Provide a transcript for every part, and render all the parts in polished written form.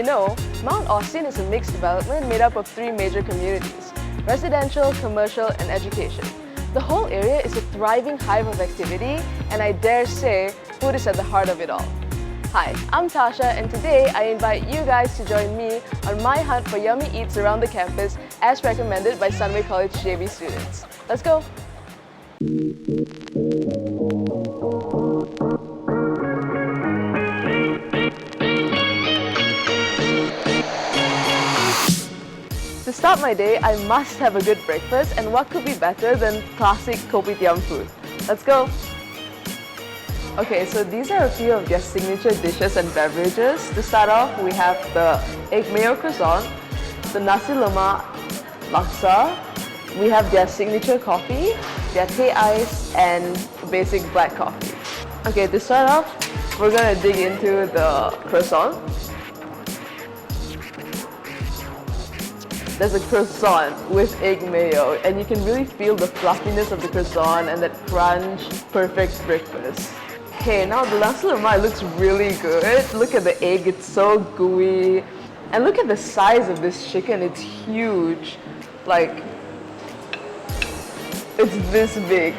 you know, Mount Austin is a mixed development made up of 3 major communities: residential, commercial, and education. The whole area is a thriving hive of activity, and I dare say, food is at the heart of it all. Hi, I'm Tasha, and today I invite you guys to join me on my hunt for yummy eats around the campus as recommended by Sunway College JB students. Let's go! To start my day, I must have a good breakfast, and what could be better than classic kopitiam food? Let's go! Okay, so these are a few of their signature dishes and beverages. To start off, we have the egg mayo croissant, the nasi lemak laksa, we have their signature coffee, their teh ice, and basic black coffee. Okay, to start off, we're gonna dig into the croissant. There's a croissant with egg mayo, and you can really feel the fluffiness of the croissant and that crunch. Perfect breakfast. Okay, now the nasi lemak looks really good. Look at the egg, it's so gooey. And look at the size of this chicken, it's huge. Like, it's this big.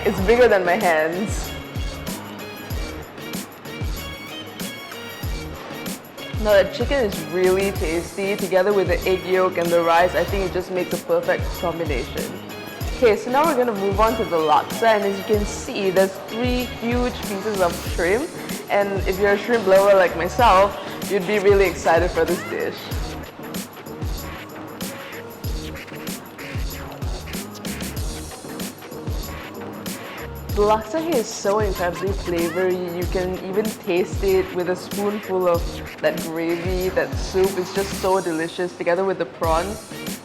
It's bigger than my hands. Now the chicken is really tasty. Together with the egg yolk and the rice, I think it just makes a perfect combination. Okay, so now we're gonna move on to the laksa, and as you can see, there's 3 huge pieces of shrimp. And if you're a shrimp lover like myself, you'd be really excited for this dish. The laksa here is so incredibly flavory. You can even taste it with a spoonful of that gravy, that soup. It's just so delicious. Together with the prawn,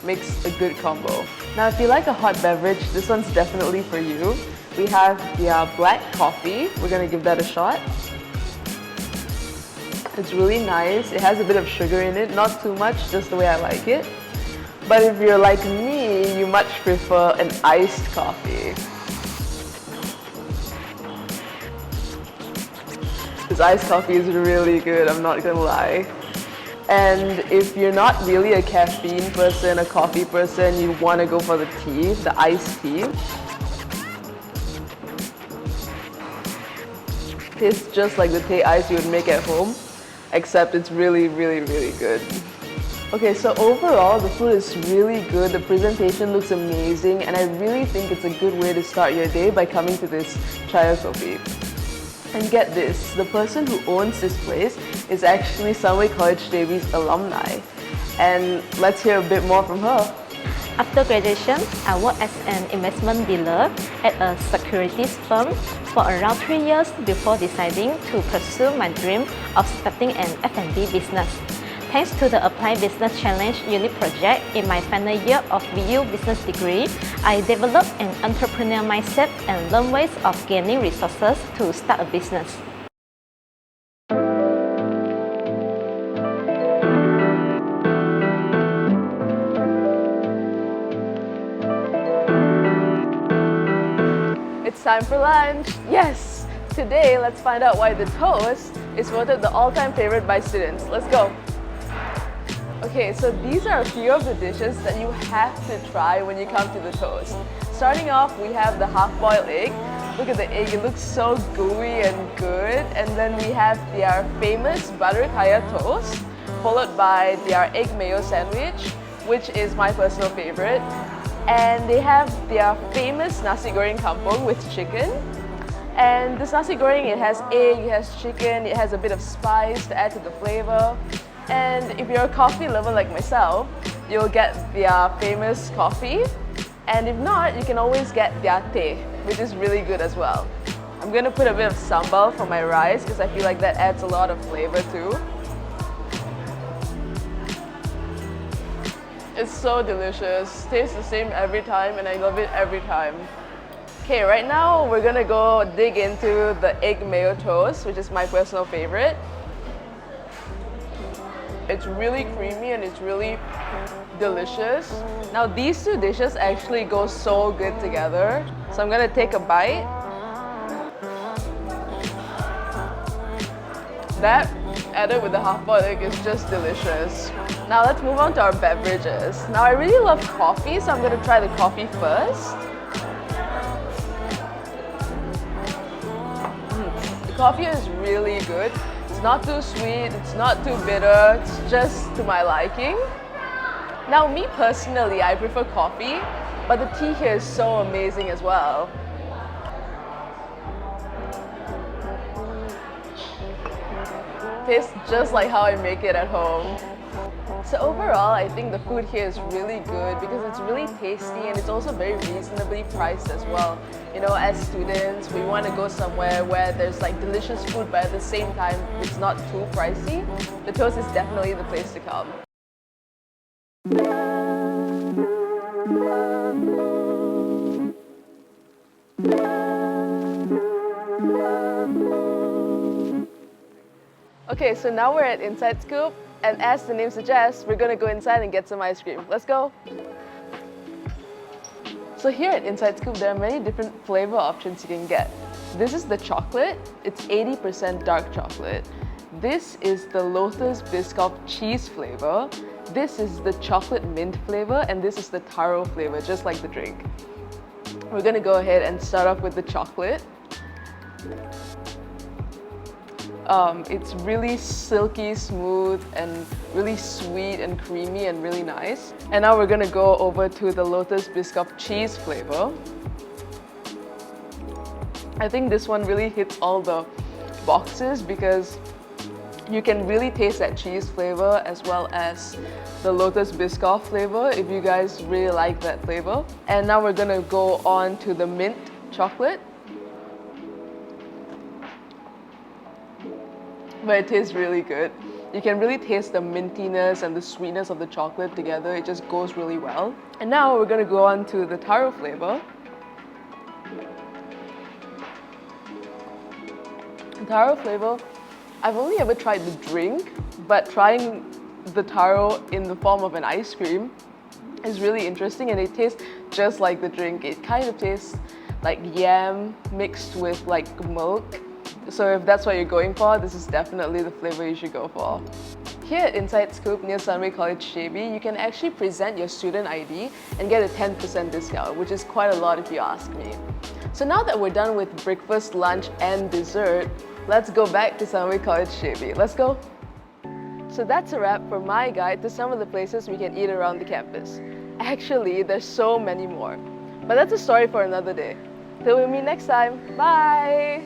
makes a good combo. Now, if you like a hot beverage, this one's definitely for you. We have the black coffee. We're gonna give that a shot. It's really nice. It has a bit of sugar in it, not too much, just the way I like it. But if you're like me, you much prefer an iced coffee. This iced coffee is really good, I'm not gonna lie. And if you're not really a caffeine person, a coffee person, you want to go for the tea, the iced tea. Tastes just like the tea ice you would make at home, except it's really, really, really good. Okay, so overall, the food is really good, the presentation looks amazing, and I really think it's a good way to start your day by coming to this Chaya Kopi. And get this, the person who owns this place is actually Sunway College JB's alumni. And let's hear a bit more from her. After graduation, I worked as an investment dealer at a securities firm for around 3 years before deciding to pursue my dream of starting an F&B business. Thanks to the Applied Business Challenge unit project in my final year of BU business degree, I developed an entrepreneur mindset and learned ways of gaining resources to start a business. It's time for lunch! Yes! Today, let's find out why the toast is voted the all-time favorite by students. Let's go! Okay, so these are a few of the dishes that you have to try when you come to the toast. Starting off, we have the half-boiled egg. Look at the egg, it looks so gooey and good. And then we have their famous butter kaya toast, followed by their egg mayo sandwich, which is my personal favorite. And they have their famous nasi goreng kampung with chicken. And this nasi goreng, it has egg, it has chicken, it has a bit of spice to add to the flavor. And if you're a coffee lover like myself, you'll get their famous coffee. And if not, you can always get their teh, which is really good as well. I'm gonna put a bit of sambal for my rice because I feel like that adds a lot of flavor too. It's so delicious. Tastes the same every time and I love it every time. Okay, right now we're gonna go dig into the egg mayo toast, which is my personal favorite. It's really creamy and it's really delicious. Now these two dishes actually go so good together. So I'm gonna take a bite. That added with the half-boiled egg is just delicious. Now let's move on to our beverages. Now I really love coffee, so I'm going to try the coffee first. The coffee is really good. It's not too sweet, it's not too bitter, it's just to my liking. Now me personally, I prefer coffee, but the tea here is so amazing as well. Tastes just like how I make it at home. So overall, I think the food here is really good because it's really tasty and it's also very reasonably priced as well. You know, as students, we want to go somewhere where there's like delicious food, but at the same time, it's not too pricey. The Toast is definitely the place to come. Okay, so now we're at Inside Scoop, and as the name suggests, we're gonna go inside and get some ice cream. Let's go! So here at Inside Scoop, there are many different flavor options you can get. This is the chocolate, it's 80% dark chocolate. This is the Lotus Biscoff cheese flavor. This is the chocolate mint flavor, and this is the taro flavor, just like the drink. We're gonna go ahead and start off with the chocolate. It's really silky smooth and really sweet and creamy and really nice. And now we're gonna go over to the Lotus Biscoff cheese flavor. I think this one really hits all the boxes because you can really taste that cheese flavor as well as the Lotus Biscoff flavor if you guys really like that flavor. And now we're gonna go on to the mint chocolate. But it tastes really good. You can really taste the mintiness and the sweetness of the chocolate together. It just goes really well. And now we're gonna go on to the taro flavor. The taro flavor, I've only ever tried the drink, but trying the taro in the form of an ice cream is really interesting, and it tastes just like the drink. It kind of tastes like yam mixed with like milk. So if that's what you're going for, this is definitely the flavor you should go for. Here at Inside Scoop near Sunway College JB, you can actually present your student ID and get a 10% discount, which is quite a lot if you ask me. So now that we're done with breakfast, lunch and dessert, let's go back to Sunway College JB. Let's go! So that's a wrap for my guide to some of the places we can eat around the campus. Actually, there's so many more. But that's a story for another day. Till we meet next time, bye!